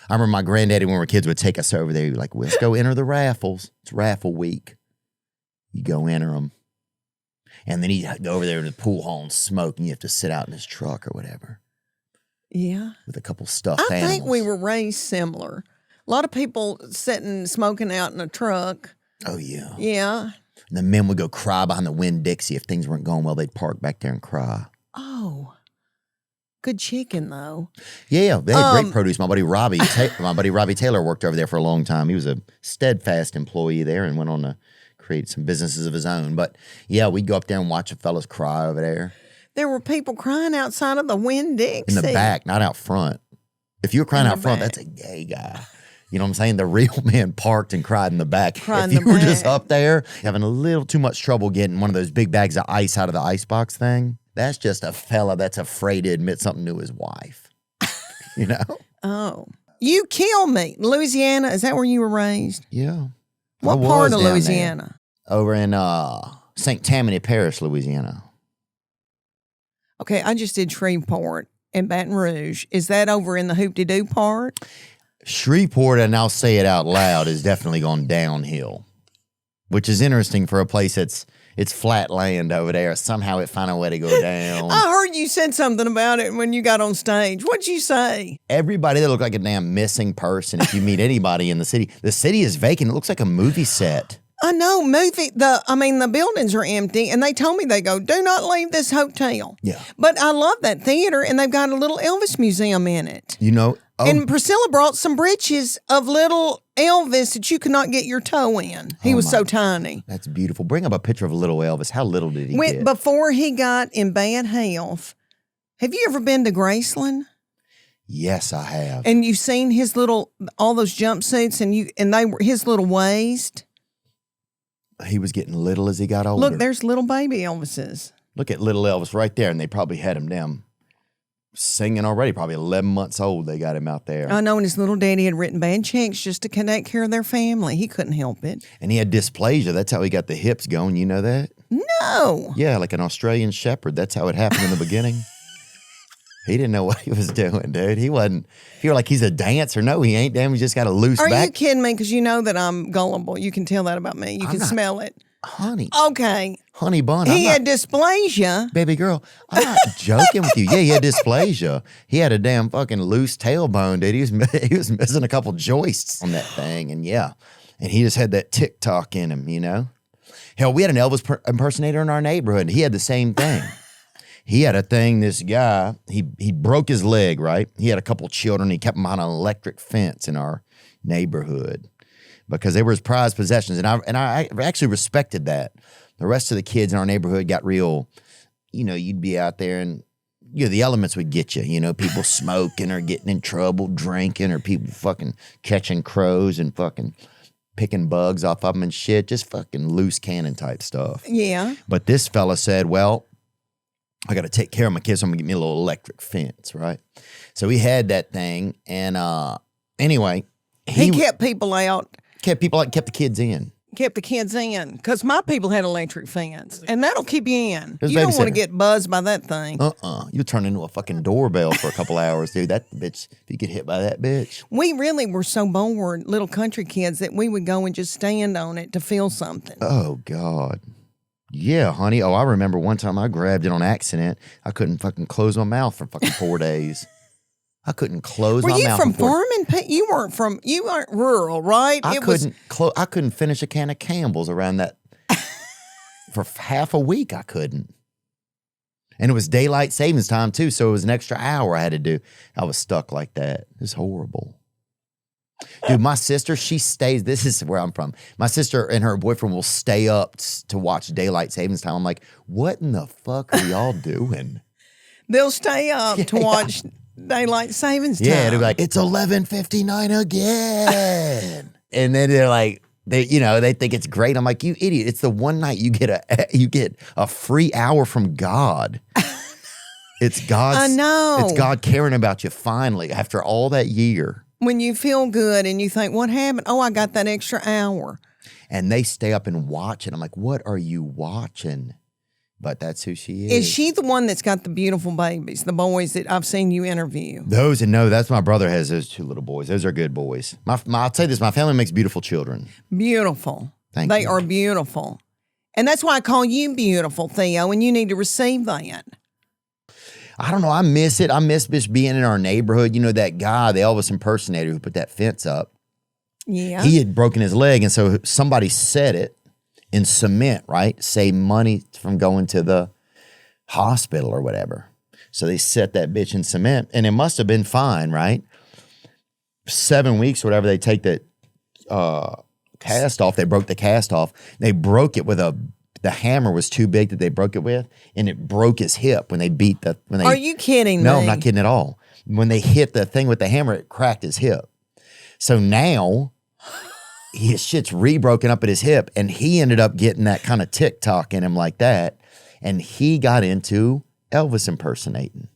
I remember my granddaddy, when we were kids, would take us over there. He'd be like, let's go enter the raffles. It's raffle week. You go enter them. And then he'd go over there to the pool hall and smoke, and you have to sit out in his truck or whatever. Yeah. With a couple stuffed animals. I think we were raised similar. A lot of people sitting, smoking out in a truck. Oh, yeah. Yeah. And the men would go cry behind the Winn-Dixie. If things weren't going well, they'd park back there and cry. Oh. Good chicken, though. Yeah, they had great produce. My buddy Robbie Taylor worked over there for a long time. He was a steadfast employee there and went on to create some businesses of his own. But yeah, we'd go up there and watch the fellas cry over there. There were people crying outside of the Winn-Dixie. In the back, not out front. If you were crying out front, that's a gay guy. You know what I'm saying? The real men parked and cried in the back. If you were just up there having a little too much trouble getting one of those big bags of ice out of the icebox thing, that's just a fella that's afraid to admit something to his wife. You know? Oh. You kill me. Louisiana, is that where you were raised? Yeah. What part of Louisiana? Over in St. Tammany Parish, Louisiana. Okay, I just did Shreveport and Baton Rouge. Is that over in the hoop-de-doo part? Shreveport, and I'll say it out loud, has definitely gone downhill, which is interesting for a place it's flat land over there. Somehow it found a way to go down. I heard you said something about it when you got on stage. What'd you say? Everybody that looked like a damn missing person. If you meet anybody in the city is vacant. It looks like a movie set. I know, the buildings are empty, and they told me, they go, do not leave this hotel. Yeah. But I love that theater, and they've got a little Elvis museum in it. You know? Oh. And Priscilla brought some breeches of little Elvis that you could not get your toe in. He was so tiny. That's beautiful. Bring up a picture of little Elvis. How little did he get? Before he got in bad health. Have you ever been to Graceland? Yes, I have. And you've seen all those jumpsuits, and they were his little waist? He was getting little as he got older. Look, there's little baby Elvises. Look at little Elvis right there, and they probably had him down singing already. Probably 11 months old, they got him out there. I know, and his little daddy had written bad checks just to take care of their family. He couldn't help it. And he had dysplasia. That's how he got the hips going. You know that? No. Yeah, like an Australian shepherd. That's how it happened in the beginning. He didn't know what he was doing, dude. He wasn't. If you're like, he's a dancer. No, he ain't. Damn, he just got a loose back. Are you kidding me? Because you know that I'm gullible. You can tell that about me. You can smell it. Honey. Okay. Honey bun. He had dysplasia. Baby girl, I'm not joking with you. Yeah, he had dysplasia. He had a damn fucking loose tailbone, dude. He was missing a couple joists on that thing. And yeah, and he just had that TikTok in him, you know? Hell, we had an Elvis impersonator in our neighborhood. And he had the same thing. He had a thing, this guy, he broke his leg, right? He had a couple children. He kept them on an electric fence in our neighborhood because they were his prized possessions. And I actually respected that. The rest of the kids in our neighborhood got real, you know, you'd be out there and, you know, the elements would get you. You know, people smoking or getting in trouble, drinking, or people fucking catching crows and fucking picking bugs off of them and shit. Just fucking loose cannon type stuff. Yeah. But this fella said, well, I got to take care of my kids, so I'm going to get me a little electric fence, right? So he had that thing, and anyway. He kept people out. Kept people out, kept the kids in. Kept the kids in, because my people had electric fence, and that'll keep you in. You don't want to get buzzed by that thing. You turn into a fucking doorbell for a couple hours, dude. That bitch, if you get hit by that bitch. We really were so bored, little country kids, that we would go and just stand on it to feel something. Oh, God. Yeah, honey. Oh, I remember one time I grabbed it on accident. I couldn't fucking close my mouth for fucking 4 days. I couldn't close my mouth. Were you from farming? You weren't rural, right? I couldn't finish a can of Campbell's around that. For half a week, I couldn't. And it was daylight savings time, too, so it was an extra hour I had to do. I was stuck like that. It was horrible. Dude, my sister, she stays, this is where I'm from. My sister and her boyfriend will stay up to watch daylight savings time. I'm like, what in the fuck are y'all doing? They'll stay up to watch daylight savings time. Yeah, they'll be like, it's 11:59 again. And then they're like, they think it's great. I'm like, you idiot. It's the one night you get a free hour from God. It's God's. I know. It's God caring about you finally after all that year. When you feel good and you think, what happened? Oh, I got that extra hour. And they stay up and watch it. I'm like, what are you watching? But that's who she is. Is she the one that's got the beautiful babies, the boys that I've seen you interview? Those, and no, that's my brother has those 2 little boys. Those are good boys. I'll tell you this, my family makes beautiful children. Beautiful. Thank they you. are beautiful. And that's why I call you beautiful, Theo, and you need to receive that. I don't know. I miss it. I miss just being in our neighborhood. You know, that guy, the Elvis impersonator who put that fence up. Yeah. He had broken his leg, and so somebody set it in cement, right? Save money from going to the hospital or whatever. So they set that bitch in cement, and it must have been fine, right? 7 weeks or whatever, they take that cast off. They broke the cast off. They broke it with the hammer was too big that they broke it with, and it broke his hip when they beat the. When they, Are you kidding me? No, I'm not kidding at all. When they hit the thing with the hammer, it cracked his hip. So now his shit's re-broken up at his hip, and he ended up getting that kind of TikTok in him like that, and he got into Elvis impersonating,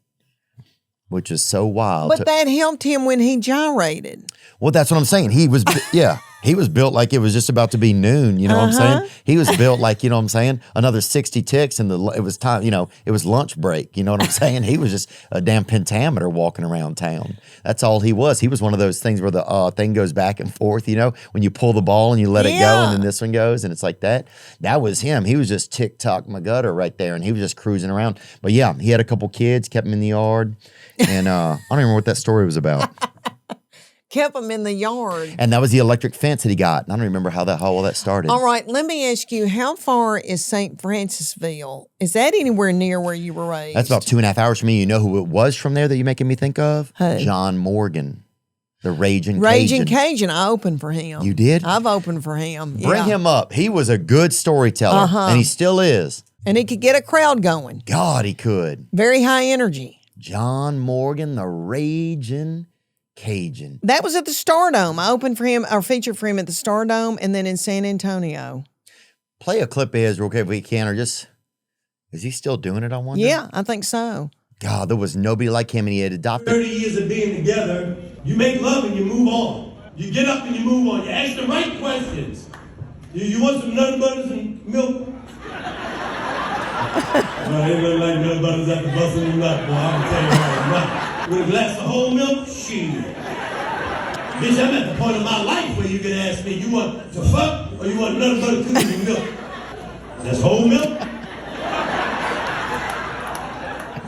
which is so wild. But that helped him when he gyrated. Well, that's what I'm saying. He was, yeah, he was built like it was just about to be noon. You know what I'm saying? He was built like, you know what I'm saying? Another 60 ticks and it was time, you know, it was lunch break. You know what I'm saying? He was just a damn pentameter walking around town. That's all he was. He was one of those things where the thing goes back and forth, you know, when you pull the ball and you let it go and then this one goes and it's like that. That was him. He was just TikTok my gutter right there and he was just cruising around. But yeah, he had a couple kids, kept them in the yard. And I don't remember what that story was about. Kept him in the yard. And that was the electric fence that he got. And I don't remember how all that started. All right, let me ask you, how far is St. Francisville? Is that anywhere near where you were raised? That's about 2.5 hours from me. You know who it was from there that you're making me think of? Who? John Morgan, the Raging Cajun. Raging Cajun. I opened for him. You did? I've opened for him. Bring him up. He was a good storyteller, and he still is. And he could get a crowd going. God, he could. Very high energy. John Morgan, the Raging Cajun. That was at the Stardome. I opened for him, or featured for him at the Stardome, and then in San Antonio. Play a clip of his real quick if we can, or just, is he still doing it, I wonder? Yeah, I think so. God, there was nobody like him, and he had adopted. 30 years of being together, you make love and you move on. You get up and you move on. You ask the right questions. You want some nut butters and milk? Well, ain't nothing like nut butters after busting the nut, boy. I'm tell you right now. With a glass of whole milk, shit. Bitch, I'm at the point of my life where you can ask me, you want to fuck or you want nut butter cookies and milk? That's whole milk?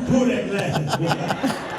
Pour that glass.